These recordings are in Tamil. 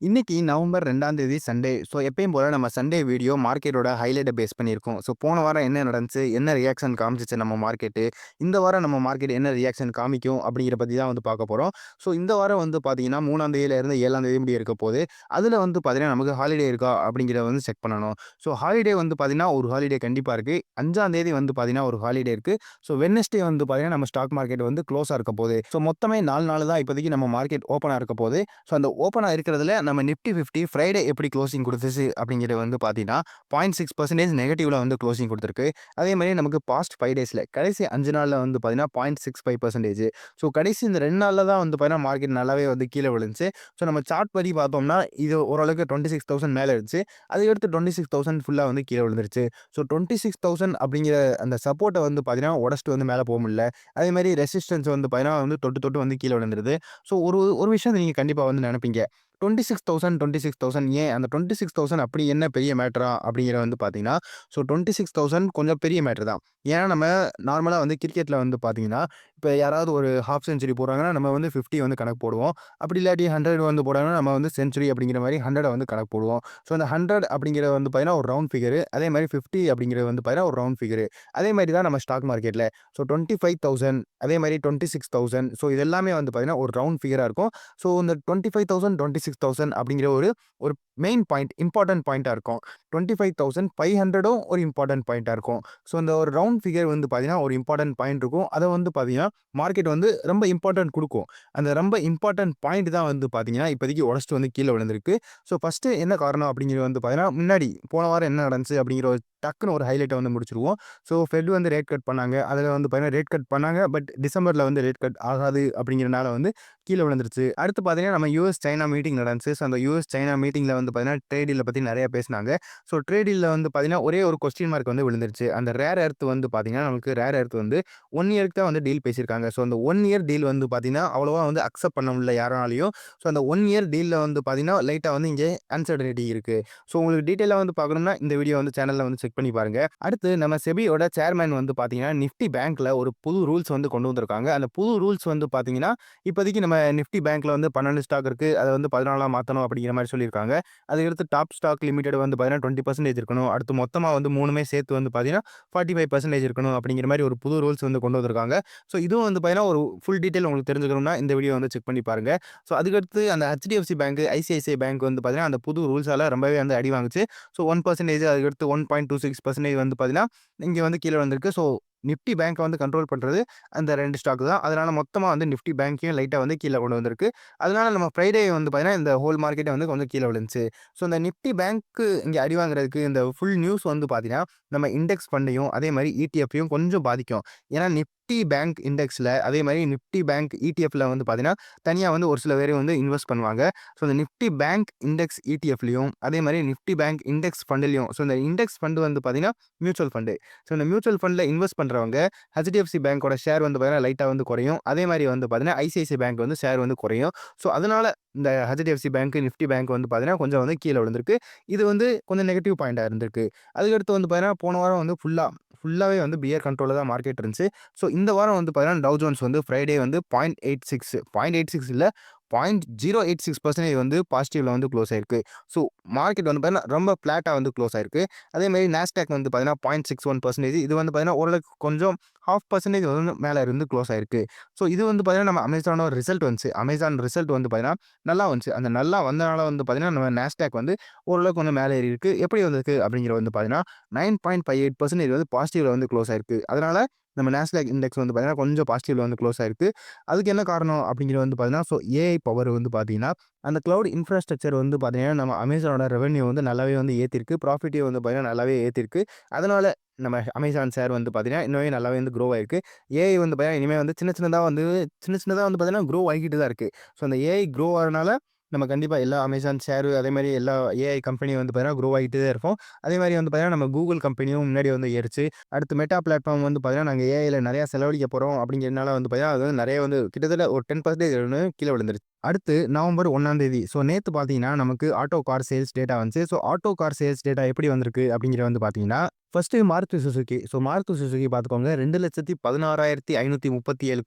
இன்னைக்கு நவம்பர் 2ஆம் தேதி சண்டே. எப்பயும் போல நம்ம சண்டே வீடியோ மார்க்கெட்டோட ஹைலைட்ட பேஸ் பண்ணியிருக்கோம். போன வாரம் என்ன நடந்துச்சு? என்ன ரியாக்ஷன் காமிச்சுச்சு நம்ம மார்க்கெட்டு? இந்த வாரம் நம்ம மார்க்கெட் என்ன ரியாக்ஷன் காமிக்கும்? அப்படிங்கிற பத்தி தான் வந்து பார்க்க போறோம். இந்த வாரம் வந்து பார்த்தீங்கன்னா 3ஆம் தேதியிலிருந்து 7ஆம் தேதி முடிய இருக்க போது. அதுல வந்து பார்த்தீங்கன்னா, நமக்கு ஹாலிடே இருக்கா? அப்படிங்கிறத வந்து செக் பண்ணணும். ஹாலிடே வந்து பார்த்தீங்கன்னா, ஒரு ஹாலிடே கண்டிப்பா இருக்கு. 5ஆம் தேதி வந்து பார்த்தீங்கன்னா, ஒரு ஹாலிடே இருக்கு. வெட்னஸ்டே வந்து பார்த்தீங்கன்னா, நம்ம ஸ்டாக் மார்க்கெட் வந்து குளோஸா இருக்க போது. மொத்தமே 4 நாள் தான் இப்போதைக்கு நம்ம மார்க்கெட் ஓப்பனா இருக்க போது. அந்த ஓப்பனா இருக்கிறதுல நம்ம நிஃப்டி 50 ஃப்ரைடே எப்படி க்ளோசிங் குடுத்துச்சு அப்படிங்கிறது வந்து பார்த்தீங்கன்னா, 0.6% நெகட்டிவ்ல வந்து க்ளோசிங் குடுத்திருக்கு. அதே மாரி நமக்கு பாஸ்ட் 5 டேஸ்ல கடைசி 5 நாள்ல வந்து பார்த்தீங்கன்னா, 0.65% கடைசி இந்த 2 நாள்ல தான் வந்து பார்த்தீங்கன்னா, மார்க்கெட் நல்லாவே வந்து கீழ விழுந்துச்சு. நம்ம சார்ட் படி பார்த்தோம்னா, இது ஓரளவுக்கு 26,000 மேல இருந்துச்சு. அதுக்கடுத்து 26,000 ஃபுல்லா வந்து கீழ விழுந்துருச்சு. 26,000 அப்படிங்கிற அந்த சப்போர்ட்ட வந்து பார்த்தீங்கன்னா, உடைச்சுட்டு வந்து மேல போ முடியல. அதே மாரி ரெசிஸ்டன்ஸ் வந்து பார்த்தீங்கன்னா, வந்து தொட்டு தொட்டு வந்து கீழ விழுந்துருது. ஒரு ஒரு விஷயத்த நீங்க கண்டிப்பா வந்து நெனைப்பீங்க. 26,000 ஏன் அந்த 26,000 அப்படி என்ன பெரிய மேட்டரா? அப்படிங்கிறத வந்து பார்த்தீங்கன்னா, 26,000 கொஞ்சம் பெரிய மேட்டர் தான். ஏன்னா நம்ம நார்மலா வந்து கிரிக்கெட்ல வந்து பார்த்தீங்கன்னா, இப்ப யாராவது ஒரு ஹாஃப் செஞ்சுரி போடுறாங்கன்னா, நம்ம வந்து 50 வந்து கணக்கு போடுவோம். அப்படி இல்லாட்டி 100 வந்து போடுறாங்கன்னா, நம்ம வந்து செஞ்சுரி அப்படிங்கிற மாரி 100 வந்து கணக்கு போடுவோம். அந்த 100 அப்படிங்கிறது வந்து பார்த்தீங்கன்னா, ஒரு ரவுண்ட் ஃபிகர். அதே மாரி 50 அப்படிங்கிறது வந்து பார்த்தீங்கன்னா, ஒரு ரவுண்ட் ஃபிகர். அதே மாரி தான் நம்ம ஸ்டாக் மார்க்கெட்ல. 25,000 அதே மாரி 26,000 இது எல்லாமே வந்து பார்த்தீங்கன்னா, ஒரு ரவுண்ட் ஃபிகரா இருக்கும். இந்த 25,000, 26,000 அப்படிங்கிற ஒரு ஒரு மெயின் பாயிண்ட், இம்பார்ட்டன்ட் பாயிண்ட்டா இருக்கும். 25,500ம் ஒரு இம்பார்ட்டன்ட் பாயிண்ட்டா இருக்கும். அந்த ஒரு ரவுண்ட் ஃபிகர் வந்து பார்த்தீங்கன்னா, ஒரு இம்பார்ட்டன்ட் பாயிண்ட் இருக்கும். அத வந்து பார்த்தீங்கன்னா, மார்க்கெட் வந்து ரொம்ப இம்பார்ட்டன்ட் குடுக்கும். அந்த ரொம்ப இம்பார்ட்டன்ட் பாயிண்ட் தான் வந்து பார்த்தீங்கன்னா, இப்போதைக்கு உடைச்சுட்டு வந்து கீழ விழுந்திருக்கு. ஃபர்ஸ்ட்டு என்ன காரணம் அப்படிங்கிறது வந்து பார்த்தீங்கன்னா, முன்னாடி போன வாரம் என்ன நடந்துச்சு அப்படிங்கிற ஒரு டக்குனு ஒரு ஹைலைட்ட வந்து முடிச்சுருவோம். ஃபெட் வந்து ரேட் கட் பண்ணாங்க. அதுல வந்து பார்த்தீங்கன்னா, ரேட் கட் பண்ணாங்க. பட் டிசம்பர்ல வந்து ரேட் கட் ஆகாது அப்படிங்கிறனால வந்து கீழ விழுந்துருச்சு. அடுத்து பார்த்தீங்கன்னா, நம்ம யுஎஸ், சைனா மீட்டிங் நடந்துச்சு. அந்த யுஎஸ், சைனா மீட்டிங்ல வந்து பார்த்தீங்கன்னா, ட்ரேட் டீல பத்தி நெறைய பேசினாங்க. ட்ரேட் டீல்ல வந்து பார்த்தீங்கன்னா, ஒரே ஒரு கொஸ்டின் மார்க் வந்து விழுந்துருச்சு. அந்த ரேர் எர்த் வந்து பார்த்தீங்கன்னா, நமக்கு ரேர் எர்த் வந்து 1 இயர்க்கு தான் வந்து டீல் பேசியிருக்காங்க. அந்த 1 இயர் டீல் வந்து பார்த்தீங்கன்னா, அவ்வளவா வந்து அக்செப்ட் பண்ண முடியல யாராலயும். அந்த 1 இயர் டீல்ல வந்து பார்த்தீங்கன்னா, லைட்டா வந்து இங்க அன்சர்டனிட்டி இருக்கு. உங்களுக்கு டீட்டெயிலா வந்து பார்க்கணும்னா, இந்த வீடியோ வந்து சேனல்ல வந்து செக் பண்ணி பாருங்க. அடுத்து நம்ம செபியோட சேர்மன் வந்து பார்த்தீங்கன்னா, நிஃப்டி பேங்க்ல ஒரு புது ரூல்ஸ் வந்து கொண்டு வந்திருக்காங்க. அந்த புது ரூல்ஸ் வந்து பார்த்தீங்கன்னா, இப்போதைக்கு நம்ம நிஃப்டி பேங்க்ல வந்து 12 ஸ்டாக் இருக்கு. அத வந்து 14ஆ மாத்தணும் அப்படிங்கிற மாரி சொல்லியிருக்காங்க. அதுக்கடுத்து டாப் ஸ்டாக் லிமிட்டெட் வந்து பார்த்தீங்கன்னா, 20% இருக்கணும். அடுத்து மொத்தமா வந்து 3மே சேர்த்து வந்து பார்த்தீங்கன்னா, 45% இருக்கணும் அப்படிங்கிற மாரி ஒரு புது ரூல்ஸ் வந்து கொண்டு வந்திருக்காங்க. இதுவும் வந்து பார்த்தீங்கன்னா, ஒரு ஃபுல் டீட்டெயில் உங்களுக்கு தெரிஞ்சுக்கணும்னா, இந்த வீடியோ வந்து செக் பண்ணி பாருங்க. அதுக்கடுத்து அந்த HDFC பேங்க், ஐசிஐசிஐ பேங்க் வந்து பார்த்தீங்கன்னா, அந்த புது ரூல்ஸால ரொம்பவே வந்து அடி வாங்குச்சு. 1% அதுக்கடுத்து 1.26% வந்து பார்த்தீங்கன்னா, இங்க வந்து கீழ வந்திருக்கு. நிஃப்டி பேங்க்க வந்து கண்ட்ரோல் பண்றது அந்த 2 ஸ்டாக் தான். அதனால மொத்தமா வந்து நிஃப்டி பேங்க்கையும் லைட்டா வந்து கீழ கொண்டு வந்திருக்கு. அதனால நம்ம ஃப்ரைடே வந்து பார்த்தீங்கன்னா, இந்த ஹோல் மார்க்கெட்டே வந்து கொஞ்சம் கீழ விழுந்துச்சு. இந்த நிஃப்டி பேங்க்கு இங்க அடி வாங்குறதுக்கு இந்த ஃபுல் நியூஸ் வந்து பார்த்தீங்கன்னா, நம்ம இண்டெக்ஸ் ஃபண்டையும், அதே மாரி இடிஎஃப்பையும் கொஞ்சம் பாதிக்கும். ஏன்னா நிஃப்டி பேங்க் இண்டெக்ஸ்ல அதே மாரி நிஃப்டி பேங்க் இடிஎஃப்ல வந்து பார்த்தீங்கன்னா, தனியா வந்து ஒரு சில பேரு வந்து இன்வெஸ்ட் பண்ணுவாங்க. இந்த நிஃப்டி பேங்க் இண்டெக்ஸ் இடிஎஃப்லயும், அதே மாரி நிஃப்டி பேங்க் இண்டெக்ஸ் ஃபண்ட்லயும் இந்த இண்டெக்ஸ் ஃபண்ட் வந்து பார்த்தீங்கன்னா, மியூச்சுவல் ஃபண்ட். இந்த மியூச்சுவல் ஃபண்ட்ல இன்வெஸ்ட் பண்றவங்க HDFC பேங்கோட ஷேர் வந்து பார்த்தீங்கன்னா, லைட்டா வந்து குறையும். அதே மாரி வந்து பார்த்தீங்கன்னா, ஐசிஐசிஐ பேங்க் வந்து ஷேர் வந்து குறையும். அதனால இந்த HDFC பேங்க், நிஃப்டி பேங்க் வந்து பார்த்தீங்கன்னா, கொஞ்சம் வந்து கீழ விழுந்திருக்கு. இது வந்து கொஞ்சம் நெகட்டிவ் பாயிண்ட்டா இருந்திருக்கு. அதுக்கடுத்து வந்து பார்த்தீங்கன்னா, போன வாரம் வந்து ஃபுல்லாவே வந்து பியர் கண்ட்ரோல்ல தான் மார்க்கெட் இருந்துச்சு. இந்த வாரம் வந்து பார்த்தீங்கன்னா, டவ் ஜோன்ஸ் வந்து ஃப்ரைடே வந்து 0.86 இல்ல 0.086% வந்து பாசிட்டிவ்ல வந்து குளோஸ் ஆயிருக்கு. மார்க்கெட் வந்து பார்த்தீங்கன்னா, ரொம்ப ஃப்ளாட்டா வந்து குளோஸ் ஆயிருக்கு. அதேமாரி நாஸ்டாக் வந்து பார்த்தீங்கன்னா, 0.61% இது வந்து பார்த்தீங்கன்னா, ஓரளவுக்கு கொஞ்சம் 0.5% வந்து மேல இருந்து குளோஸ் ஆயிருக்கு. இது வந்து பார்த்தீங்கன்னா, நம்ம அமேசானோட ரிசல்ட் வந்துச்சு. அமேசான் ரிசல்ட் வந்து பார்த்தீங்கன்னா, நல்லா வந்துச்சு. அந்த நல்லா வந்தனால வந்து பார்த்தீங்கன்னா, நம்ம நாஸ்டாக் வந்து ஓரளவுக்கு கொஞ்சம் மேல ஏறியிருக்கு. எப்படி வந்திருக்கு அப்படிங்கிறது வந்து பார்த்தீங்கன்னா, 9.58% வந்து பாசிட்டிவ்ல வந்து குளோஸ் ஆயிருக்கு. அதனால நம்ம நாஸ்டாக் இண்டெக்ஸ் வந்து பார்த்தீங்கன்னா, கொஞ்சம் பாசிட்டிவ்ல வந்து குளோஸ் ஆயிருக்கு. அதுக்கு என்ன காரணம் அப்படிங்கிறது வந்து பார்த்தீங்கன்னா, ஏஐ பவர் வந்து பார்த்தீங்கன்னா, அந்த கிளவுட் இன்ஃப்ராஸ்ட்ரக்சர் வந்து பார்த்தீங்கன்னா, நம்ம அமேசானோட ரெவென்யூ வந்து நல்லாவே வந்து ஏத்திருக்கு. ப்ராஃபிட்டையும் வந்து பார்த்தீங்கன்னா, நல்லாவே ஏத்திருக்கு. அதனால நம்ம அமேசான் ஷேர் வந்து பார்த்தீங்கன்னா, இன்னுமே நல்லாவே வந்து குரோ ஆயிருக்கு. ஏஐ வந்து பார்த்தீங்கன்னா, இனிமே வந்து சின்ன சின்னதா வந்து பார்த்தீங்கன்னா, குரோ ஆகிக்கிட்டு தான் இருக்கு. அந்த ஏஐ குரோ ஆகுறனால, நம்ம கண்டிப்பா எல்லா அமேசான் ஷேரு அதேமாரி எல்லா ஏஐ கம்பெனியும் வந்து பார்த்தீங்கன்னா, குரோ ஆகிட்டே தான் இருக்கும். அதேமாரி வந்து பார்த்தீங்கன்னா, நம்ம கூகுள் கம்பெனியும் முன்னாடி வந்து ஏறுச்சு. அடுத்து மெட்டா பிளாட்ஃபார்ம் வந்து பார்த்தீங்கன்னா, நாங்க ஏஐல நெறைய செலவழிக்க போறோம் அப்படிங்கிறதுனால வந்து பார்த்தீங்கன்னா, அது வந்து நெறைய வந்து கிட்டத்தட்ட ஒரு 10% கீழ விழுந்துருச்சு. அடுத்து நவம்பர் 1ஆம் தேதி. ஸோ நேத்து பார்த்தீங்கன்னா, நமக்கு ஆட்டோ கார் சேல்ஸ் டேட்டா வந்துச்சு. So auto car sales data எப்படி வந்திருக்கு அப்படிங்கிறது வந்து பார்த்தீங்கன்னா, first Maruti Suzuki. So Maruti Suzuki பார்த்துக்கோங்க 2,16,537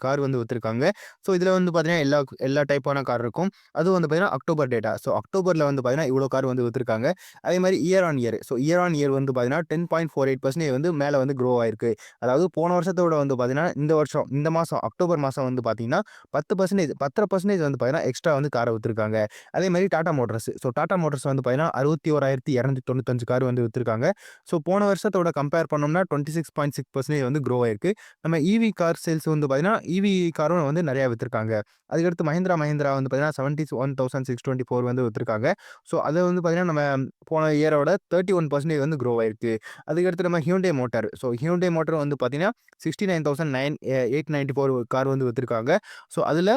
கார் வந்து வித்திருக்காங்க. ஸோ இதில வந்து பார்த்தீங்கன்னா, எல்லா டைப்பான கார் இருக்கும். அதுவும் வந்து பார்த்தீங்கன்னா, அக்டோபர் டேட்டா. ஸோ அக்டோபர்ல வந்து பார்த்தீங்கன்னா, இவ்வளோ கார் வந்து வித்திருக்காங்க. அதேமாரி year on year. So year on year வந்து பார்த்தீங்கன்னா, 10.48% வந்து மேல வந்து குரோ ஆயிருக்கு. அதாவது போன வருஷத்த விட வந்து பார்த்தீங்கன்னா, இந்த வருஷம் இந்த மாசம் அக்டோபர் மாசம் வந்து பார்த்தீங்கன்னா, 10% 10% வந்து பார்த்தீங்கன்னா, எக்ஸ்ட்ரா வந்து கார வித்திருக்காங்க. அதேமாரி Tata Motors. So Tata Motors வந்து பார்த்தீங்கன்னா, 61,295 கார் வந்து வித்திருக்காங்க. ஸோ போன வருஷத்தோட கம்பேர் பண்ணோம்னா 26.6% வந்து குரோ ஆயிருக்கு. நம்ம ஈவி கார் சேல்ஸ் வந்து பார்த்தீங்கன்னா, ஈவி காரும் வந்து நெறையா வித்திருக்காங்க. அதுக்கடுத்து மஹிந்திரா வந்து பார்த்தீங்கன்னா, 71,624 வந்து வித்திருக்காங்க. ஸோ அத வந்து பார்த்தீங்கன்னா, நம்ம போன இயரோட 31% வந்து குரோ ஆயிருக்கு. அதுக்கடுத்து நம்ம ஹியூண்டை மோட்டார். ஸோ ஹியூண்டை மோட்டார் வந்து பார்த்தீங்கன்னா, 69,894 கார் வந்து வித்திருக்காங்க. ஸோ அதுல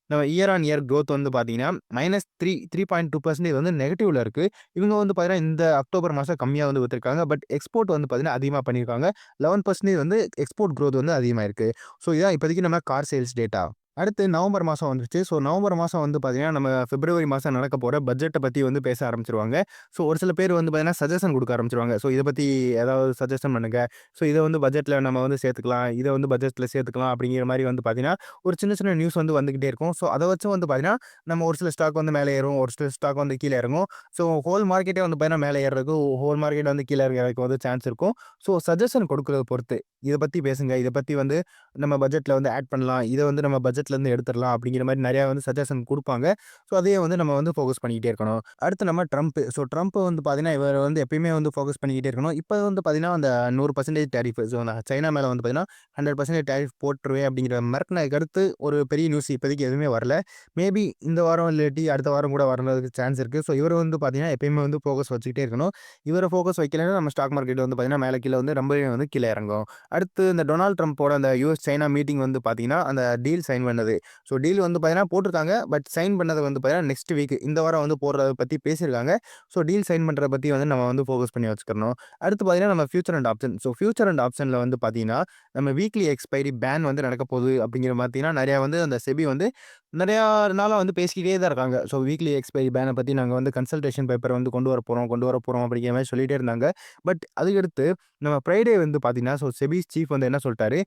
நம்ம இயர் ஆன் இயர் குரோத் வந்து பார்த்தீங்கன்னா, -3.2% வந்து நெகட்டிவ்ல இருக்கு. இவங்க வந்து பார்த்தீங்கன்னா, இந்த அக்டோபர் மாசம் கம்மியா வந்து வித்திருக்காங்க. பட் எக்ஸ்போர்ட் வந்து பார்த்தீங்கன்னா, அதிகமா பண்ணியிருக்காங்க. 11% வந்து எக்ஸ்போர்ட் குரோத் வந்து அதிகமா இருக்கு. ஸோ இதான் இப்போதைக்கு நம்ம கார் சேல்ஸ் டேட்டா. அடுத்து நவம்பர் மாசம் வந்துருச்சு. ஸோ நவம்பர் மாசம் வந்து பார்த்தீங்கன்னா, நம்ம பிப்ரவரி மாசம் நடக்க போற பட்ஜெட்ட பத்தி வந்து பேச ஆரம்பிச்சுருவாங்க. ஸோ ஒரு சில பேர் வந்து பார்த்தீங்கன்னா, சஜஷன் குடுக்க ஆரம்பிச்சுருவாங்க. ஸோ இத பத்தி ஏதாவது சஜஷன் பண்ணுங்க. ஸோ இத வந்து பட்ஜெட்ல நம்ம வந்து சேர்த்துக்கலாம். இத வந்து பட்ஜெட்ல சேர்த்துக்கலாம் அப்படிங்கிற மாரி வந்து பார்த்தீங்கன்னா, ஒரு சின்ன சின்ன நியூஸ் வந்து வந்துகிட்டே இருக்கும். ஸோ அத வச்சு வந்து பார்த்தீங்கன்னா, நம்ம ஒரு சில ஸ்டாக் வந்து மேல ஏறும். ஒரு சில ஸ்டாக் வந்து கீழ இறங்கும். ஸோ ஹோல் மார்க்கெட்டே வந்து பார்த்தீங்கன்னா, மேல ஏறுறதுக்கு, ஹோல் மார்க்கெட் வந்து கீழ இறங்கறதுக்கு வந்து சான்ஸ் இருக்கும். ஸோ சஜஷன் கொடுக்கிறத பொறுத்து. இத பத்தி பேசுங்க. இத பத்தி வந்து நம்ம பட்ஜெட்ல வந்து ஆட் பண்ணலாம். இத வந்து நம்ம பட்ஜெட்லருந்து எடுத்துறலாம் அப்படிங்கிற மாரி நெறையா வந்து சஜஷன் குடுப்பாங்க. ஸோ அதையே வந்து நம்ம வந்து ஃபோக்கஸ் பண்ணிக்கிட்டே இருக்கணும். அடுத்து நம்ம ட்ரம்ப். ஸோ ட்ரம்ப் வந்து பார்த்தீங்கன்னா, இவரு வந்து எப்பயுமே வந்து ஃபோக்கஸ் பண்ணிக்கிட்டே இருக்கணும். இப்ப வந்து பார்த்தீங்கன்னா, அந்த 100% டாரிஃப். ஸோ சைனா மேல வந்து பார்த்தீங்கன்னா, 100% டாரிஃப் போட்டுருவேன் அப்படிங்கிற மிரட்டுனதுக்கு அடுத்து ஒரு பெரிய நியூஸ் இப்போதைக்கு எதுவுமே வரல. மேபி இந்த வாரம் இல்லாட்டி அடுத்த வாரம் கூட வரதுக்கு சான்ஸ் இருக்கு. ஸோ இவரு வந்து பார்த்தீங்கன்னா, எப்பயுமே வந்து ஃபோக்கஸ் வச்சுக்கிட்டே இருக்கணும். இவர ஃபோக்கஸ் வைக்கலன்னா நம்ம ஸ்டாக் மார்க்கெட் வந்து பார்த்தீங்கன்னா, மேல கீழ வந்து ரொம்பவே வந்து கீழ இறங்கும். அடுத்து இந்த டொனால்ட் ட்ரம்ப்போட அந்த யுஎஸ் சைனா மீட்டிங் வந்து பார்த்தீங்கன்னா, அந்த டீல் சைன் பண்ணது. ஸோ டீல் வந்து பார்த்தீங்கன்னா போட்டுருக்காங்க. பட் சைன் பண்ணது வந்து பார்த்தீங்கன்னா, நெக்ஸ்ட் வீக் இந்த வாரம் வந்து போடுறத பத்தி பேசியிருக்காங்க. ஸோ டீல் சைன் பண்றத பத்தி வந்து நம்ம வந்து ஃபோக்கஸ் பண்ணி வச்சுக்கணும். அடுத்து பார்த்தீங்கன்னா, நம்ம future and option. So future and ஆப்ஷன்ல வந்து பார்த்தீங்கன்னா, நம்ம வீக்லி எக்ஸ்பைரி பேன் வந்து நடக்க போகுது அப்படிங்கிற பார்த்தீங்கன்னா, நெறையா வந்து அந்த செபி வந்து நெறையா நாளா வந்து பேசிக்கிட்டே தான் இருக்காங்க. ஸோ வீக்லி எக்ஸ்பைரி பேன பத்தி நாங்க வந்து கன்சல்டேஷன் பேப்பர் வந்து கொண்டு வரப்போறோம் அப்படிங்கிற மாரி சொல்லிட்டே இருந்தாங்க. பட் அதுக்கடுத்து நம்ம ஃப்ரைடே வந்து பார்த்தீங்கன்னா, ஸோ செபி சீஃப் வந்து என்ன சொல்ட்டாரு,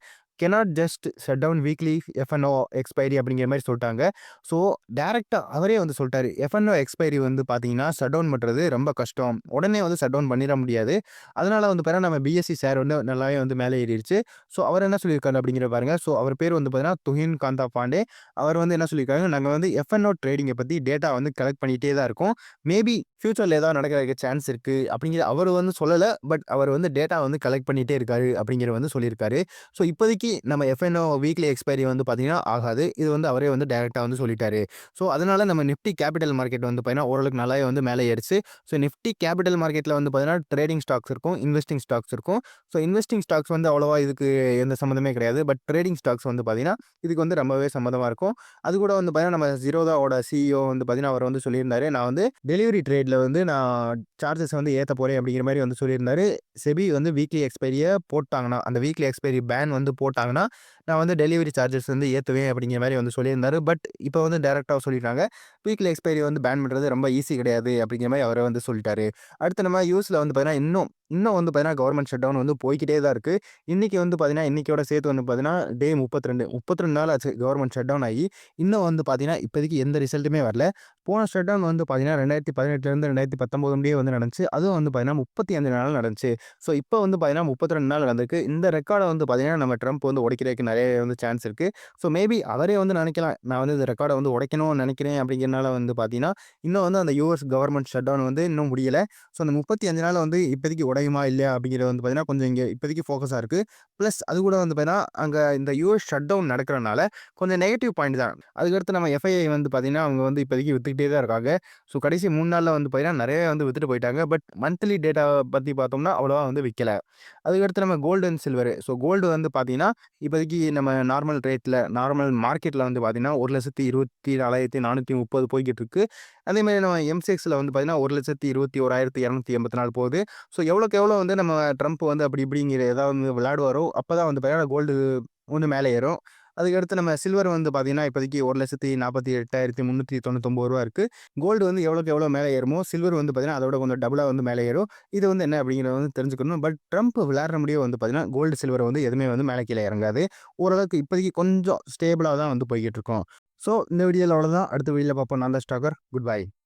"cannot just shut down weekly FNO expiry" அப்படிங்கிற மாரி சொல்ட்டாங்க. ஸோ டைரக்ட்டா அவரே வந்து சொல்ட்டாரு. எஃப்என்ஓ எக்ஸ்பைரி வந்து பார்த்தீங்கன்னா, ஷட் டவுன் பண்றது ரொம்ப கஷ்டம். உடனே வந்து ஷட் டவுன் பண்ணிற முடியாது. அதனால வந்து பார்த்தீங்கன்னா, நம்ம பிஎஸ்சி ஷேர் வந்து நல்லாவே வந்து மேலே ஏறிருச்சு. ஸோ அவர் என்ன சொல்லியிருக்காரு அப்படிங்கிறத பாருங்க. ஸோ அவர் பேர் வந்து பார்த்தீங்கன்னா, துஹின் காந்தா பாண்டே. அவர் வந்து என்ன சொல்லியிருக்காரு, "நாங்க வந்து எஃப்என்ஓ ட்ரேடிங்க பத்தி டேட்டா வந்து கலெக்ட் பண்ணிட்டே தான் இருக்கோம். மேபி ஃபியூச்சர்ல ஏதாவது நடக்கிறதுக்கு சான்ஸ் இருக்கு." அப்படிங்கிற அவரு வந்து சொல்லல. பட் அவர் வந்து டேட்டா வந்து கலெக்ட் பண்ணிட்டே இருக்காரு அப்படிங்கிற வந்து சொல்லியிருக்காரு. ஸோ இப்போதைக்கு நம்ம எஃப்என்ஓ வீக்லி எக்ஸ்பைரி வந்து பார்த்தீங்கன்னா ஆகாது. இது வந்து அவரே வந்து டைரக்ட்டா வந்து சொல்லிட்டாரு. ஸோ அதனால நம்ம நிஃப்டி கேபிட்டல் மார்க்கெட் வந்து பார்த்தீங்கன்னா, ஓரளவுக்கு நல்லாவே வந்து மேலே ஏறுச்சு. ஸோ நிஃப்டி கேபிட்டல் மார்க்கெட்ல வந்து பார்த்தீங்கன்னா, ட்ரேடிங் ஸ்டாக்ஸ் இருக்கும், இன்வெஸ்டிங் ஸ்டாக்ஸ் இருக்கும். ஸோ இன்வெஸ்டிங் ஸ்டாக்ஸ் வந்து அவ்வளவா இதுக்கு எந்த சம்மந்தமே கிடையாது. பட் ட்ரேடிங் ஸ்டாக்ஸ் வந்து பார்த்தீங்கன்னா, இதுக்கு வந்து ரொம்பவே சம்மந்தமா இருக்கும். அதுகூட வந்து பார்த்தீங்கன்னா, நம்ம Zerodhaவோட சிஇஓ வந்து பார்த்தீங்கன்னா, அவர் வந்து சொல்லியிருந்தாரு. நான் வந்து டெலிவரி ட்ரேட்ல வந்து நான் சார்ஜஸ் வந்து ஏத்தப் போறேன் அப்படிங்கிற மாரி வந்து சொல்லியிருந்தாரு. செபி வந்து வீக்லி எக்ஸ்பைரிய போட்டாங்கன்னா, அந்த வீக்லி எக்ஸ்பைரி பேன் வந்து போட்டாங்கன்னா, நான் வந்து டெலிவரி சார்ஜஸ் வந்து ஏத்துவேன் அப்படிங்கிற மாரி வந்து சொல்லியிருந்தாரு. பட் இப்ப வந்து டைரக்ட்டா சொல்லிட்டாங்க. வீக்லி எக்ஸ்பைரி வந்து பேன் பண்றது ரொம்ப ஈஸி கிடையாது அப்படிங்கிற மாரி அவரே வந்து சொல்லிட்டாரு. அடுத்து நம்ம யூஎஸ்ல வந்து பார்த்தீங்கன்னா, இன்னும் வந்து பார்த்தீங்கன்னா, கவர்ன்மென்ட் ஷட்டவுன் வந்து போய்க்கிட்டே தான் இருக்கு. இன்னைக்கு வந்து பார்த்தீங்கன்னா, இன்னைக்கோட சேர்த்து வந்து பார்த்தீங்கன்னா, டே 32 நாள் ஆச்சு கவர்ன்மென்ட் ஷட்டவுன் ஆகி. இன்னும் வந்து பார்த்தீங்கன்னா, இப்போதைக்கு எந்த ரிசல்ட்டுமே வரல. போன ஷட்டவுன் வந்து பார்த்தீங்கன்னா, 2018லேருந்து 2019 முடிய வந்து நடந்துச்சு. அதுவும் வந்து பார்த்தீங்கன்னா, 35 நாள் நடந்துச்சு. ஸோ இப்போ வந்து பார்த்தீங்கன்னா, 32 நாள் நடந்திருக்கு. இந்த ரெக்கார்ட வந்து பார்த்தீங்கன்னா, நம்ம ட்ரம்ப் வந்து உடைக்கிறதுக்கு நெறைய வந்து சான்ஸ் இருக்கு. ஸோ மேபி அவரே வந்து நெனைக்கலாம். நான் வந்து இந்த ரெக்கார்ட வந்து உடைக்கணும்னு நெனைக்கிறேன் அப்படிங்கிறனால வந்து பார்த்தீங்கன்னா, இன்னும் வந்து அந்த யுஎஸ் கவர்ன்மென்ட் ஷட்டவுன் வந்து இன்னும் முடியல. ஸோ அந்த 35 நாள் வந்து இப்போதைக்கு உடையுமா இல்லையா அப்படிங்கிறது வந்து பார்த்தீங்கன்னா, கொஞ்சம் இங்க இப்போதைக்கு ஃபோக்கஸா இருக்கு. பிளஸ் அது கூட வந்து பார்த்தீங்கன்னா, அங்க இந்த யுஎஸ் ஷட்டவுன் நடக்கிறனால கொஞ்சம் நெகட்டிவ் பாயிண்ட் தான். அதுக்கடுத்து நம்ம எஃப்ஐஐ வந்து பார்த்தீங்கன்னா, அவங்க வந்து இப்போதைக்கு வித்துக்கிட்டே தான் இருக்காங்க. ஸோ கடைசி 3 நாள்ல வந்து பார்த்தீங்கன்னா, நெறையவே வந்து வித்துட்டு போயிட்டாங்க. பட் மந்த்லி டேட்டா பத்தி பார்த்தோம்னா, அவ்வளவா வந்து விக்கல. அதுக்கடுத்து நம்ம gold and silver. So gold வந்து பார்த்தீங்கன்னா, இப்போதைக்கு நம்ம நார்மல் மார்க்கெட்ல வந்து பார்த்தீங்கன்னா, 1,24,430 போய்க்கிட்டு இருக்கு. அதேமாரி நம்ம எம்செக்ஸ்ல வந்து பார்த்தீங்கன்னா, 1,21,284 போகுது. ஸோ எவ்வளோக்கு எவ்வளோ வந்து நம்ம ட்ரம்ப் வந்து அப்படி இப்படிங்கிற ஏதாவது வந்து விளையாடுவாரோ, அப்பதான் வந்து பார்த்தீங்கன்னா கோல்டு வந்து மேலே ஏறும். அதுக்கடுத்து நம்ம சில்வர் வந்து பார்த்தீங்கன்னா, இப்போதைக்கு ரூ. 1,48,399 இருக்கு. கோல்டு வந்து எவ்வளோக்கு எவ்வளோ மேலே ஏறுமோ, சில்வர் வந்து பார்த்தீங்கன்னா, அதோட கொஞ்சம் டபுளா வந்து மேலே ஏறும். இது வந்து என்ன அப்படிங்கிறத வந்து தெரிஞ்சுக்கணும். பட் ட்ரம்ப் விளையாடுற முடிய வந்து பார்த்தீங்கன்னா, கோல்டு, சில்வர் வந்து எதுவுமே வந்து மேலே கீழ இறங்காது. ஓரளவுக்கு இப்போதைக்கு கொஞ்சம் ஸ்டேபிளா தான் வந்து போய்க்கிட்டு இருக்கும். ஸோ இந்த வீடியோல அவ்வளோதான். அடுத்த வீடியோல பார்ப்போம். நான் தான் ஸ்டாக்கர். Good bye.